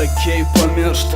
sakei pamiršt,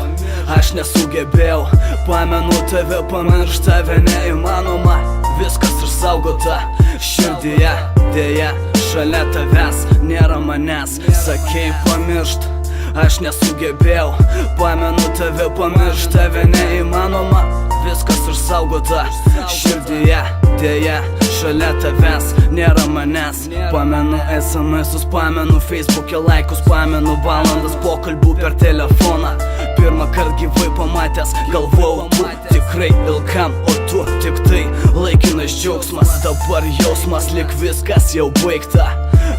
aš nesugebėjau. Pamenu tave, pamiršt tave neįmanoma. Viskas išsaugota širdyje, dėja šalia tavęs nėra manęs. Sakei pamiršt, aš nesugebėjau. Pamenu tave, pamiršt tave neįmanoma. Viskas išsaugota širdyje, dėja šalia tavęs nėra manęs. Pamenu SMS-us, pamenu Facebook'e laikus, pamenu valandas pokalbų per telefoną. Pirmą kart gyvai pamatęs, galvojau, tu tikrai ilgam, o tu tik tai laikinas džiaugsmas. Dabar jausmas lyg viskas jau baigta.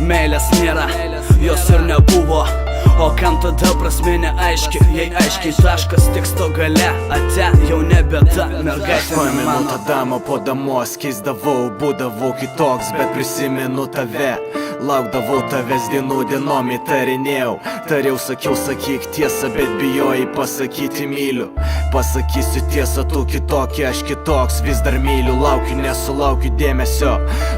Meilės nėra, jos ir nebuvo. O kam tada prasmė neaiški, jei aiškiai taškas teksto gale, ate jau nebe ta mergaitė Pamenu mano. tą damą po damos, keisdavau, būdavau kitoks, bet prisimenu tave. Laukdavau tavęs dienų dienom, įtarinėjau. Tariau, sakiau, sakyk tiesą, bet bijojai pasakyti myliu. Pasakysiu tiesą, tu kitokia, aš kitoks, vis dar myliu. Laukiu, nesulaukiu dėmesio,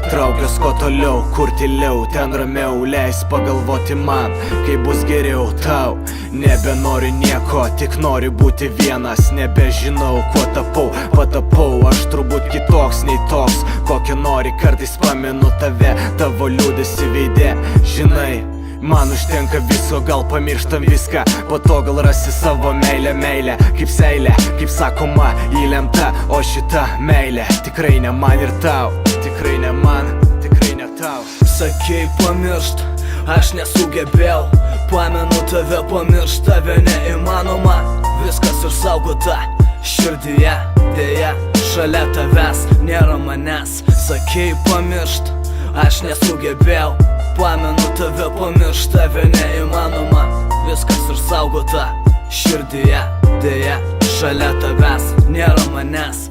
traukiuos kuo toliau, kur tyliau, ten ramiau. Leis pagalvoti man, kai bus geriau tau. Nebenoriu nieko, tik noriu būti vienas. Nebežinau, kuo tapau, patapau. Aš turbūt kitoks nei toks, kokį nori. Kartais pamenu tave, tavo liūdesį veidė. Žinai, man užtenka viso, gal pamirštam viską. Po to gal rasi savo meilę, meilę kaip seilė, kaip sakoma, įlemta. O šita meilė tikrai ne man ir tau. Tikrai ne man, tikrai ne tau. Sakei pamiršt, aš nesugebėjau. Pamenu tave, pamiršt tave neįmanoma. Viskas išsaugota širdyje, dėja šalia tavęs nėra manęs. Sakei pamiršt, aš nesugebėjau. Pamenu tave, pamiršt tave neįmanoma. Viskas išsaugota širdyje, dėja šalia tavęs nėra manęs.